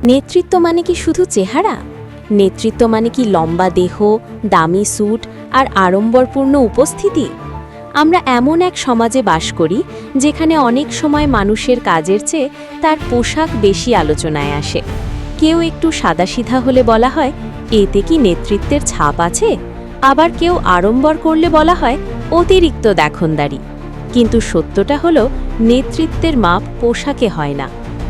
নেতৃত্ব মানে কি শুধু চেহারা? নেতৃত্ব মানে কি লম্বা দেহ, দামি স্যুট আর আড়ম্বরপূর্ণ উপস্থিতি? আমরা এমন এক সমাজে বাস করি যেখানে অনেক সময় মানুষের কাজের চেয়ে তার পোশাক বেশি আলোচনায় আসে। কেউ একটু সাদাসিধা হলে বলা হয়, এতে কি নেতৃত্বের ছাপ আছে? আবার কেউ আড়ম্বর করলে বলা হয়, অতিরিক্ত দেখনদারি। কিন্তু সত্যটা হলো, নেতৃত্বের মাপ পোশাকে হয় না,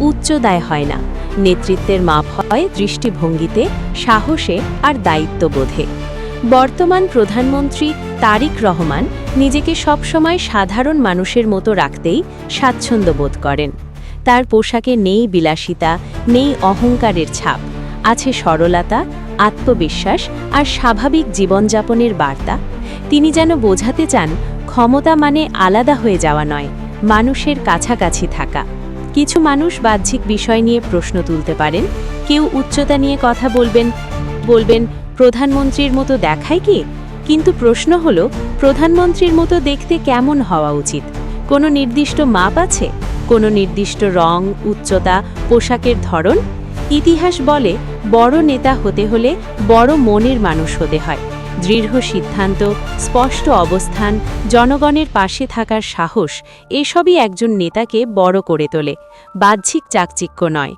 উচ্চতায় হয় না। নেতৃত্বের মাপ হয় দৃষ্টিভঙ্গিতে, সাহসে আর দায়িত্ববোধে। বর্তমান প্রধানমন্ত্রী তারিক রহমান নিজেকে সবসময় সাধারণ মানুষের মতো রাখতেই স্বাচ্ছন্দ্য বোধ করেন। তার পোশাকে নেই বিলাসিতা, নেই অহংকারের ছাপ, আছে সরলতা, আত্মবিশ্বাস আর স্বাভাবিক জীবনযাপনের বার্তা। তিনি যেন বোঝাতে চান, ক্ষমতা মানে আলাদা হয়ে যাওয়া নয়, মানুষের কাছাকাছি থাকা। কিছু মানুষ বাহ্যিক বিষয় নিয়ে প্রশ্ন তুলতে পারেন, কেউ উচ্চতা নিয়ে কথা বলবেন প্রধানমন্ত্রীর মতো দেখায় কি? কিন্তু প্রশ্ন হলো, প্রধানমন্ত্রীর মতো দেখতে কেমন হওয়া উচিত? কোনো নির্দিষ্ট মাপ আছে? কোনো নির্দিষ্ট রং, উচ্চতা, পোশাকের ধরন? ইতিহাস বলে, বড় নেতা হতে হলে বড় মনের মানুষ হতে হয়। দৃঢ় সিদ্ধান্ত, স্পষ্ট অবস্থান, জনগণের পাশে থাকার সাহস, এসবই একজন নেতাকে বড় করে তোলে, বাহ্যিক চাকচিক্য নয়।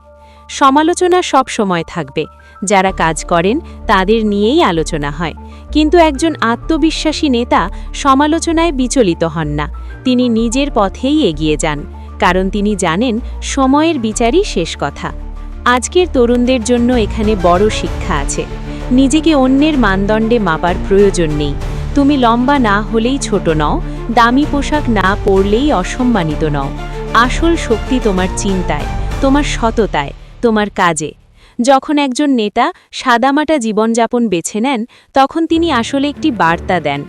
সমালোচনা সব সময় থাকবে, যারা কাজ করেন তাদের নিয়েই আলোচনা হয়। কিন্তু একজন আত্মবিশ্বাসী নেতা সমালোচনায় বিচলিত হন না, তিনি নিজের পথেই এগিয়ে যান, কারণ তিনি জানেন সময়ের বিচারই শেষ কথা। আজকের তরুণদের জন্য এখানে বড় শিক্ষা আছে। নিজেকে অন্যের মানদণ্ডে মাপার প্রয়োজন নেই। তুমি লম্বা না হলেই ছোট নও, দামি পোশাক না পরলেই অসম্মানিত নও। আসল শক্তি তোমার চিন্তায়, তোমার সততায়, তোমার কাজে। যখন একজন নেতা সাদামাটা জীবনযাপন বেছে নেন, তখন তিনি আসলে একটি বার্তা দেন,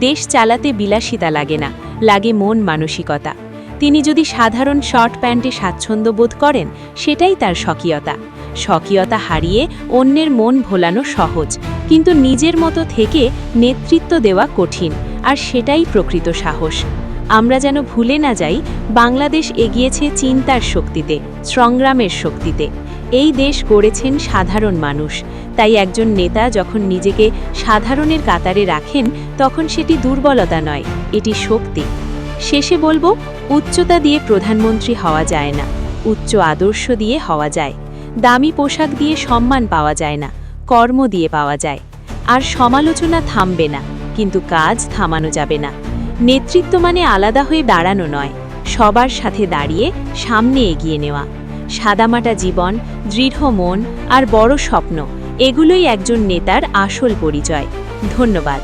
দেশ চালাতে বিলাসিতা লাগে না, লাগে মন মানসিকতা। তিনি যদি সাধারণ শর্ট প্যান্টে স্বাচ্ছন্দ্য বোধ করেন, সেটাই তার স্বকীয়তা। স্বকীয়তা হারিয়ে অন্যের মন ভোলানো সহজ, কিন্তু নিজের মতো থেকে নেতৃত্ব দেওয়া কঠিন, আর সেটাই প্রকৃত সাহস। আমরা যেন ভুলে না যাই, বাংলাদেশ এগিয়েছে চিন্তার শক্তিতে, সংগ্রামের শক্তিতে। এই দেশ গড়েছেন সাধারণ মানুষ, তাই একজন নেতা যখন নিজেকে সাধারণের কাতারে রাখেন, তখন সেটি দুর্বলতা নয়, এটি শক্তি। শেষে বলবো, উচ্চতা দিয়ে প্রধানমন্ত্রী হওয়া যায় না, উচ্চ আদর্শ দিয়ে হওয়া যায়। দামি পোশাক দিয়ে সম্মান পাওয়া যায় না, কর্ম দিয়ে পাওয়া যায়। আর সমালোচনা থামবে না, কিন্তু কাজ থামানো যাবে না। নেতৃত্ব মানে আলাদা হয়ে দাঁড়ানো নয়, সবার সাথে দাঁড়িয়ে সামনে এগিয়ে নেওয়া। সাদামাটা জীবন, দৃঢ় মন আর বড় স্বপ্ন, এগুলোই একজন নেতার আসল পরিচয়। ধন্যবাদ।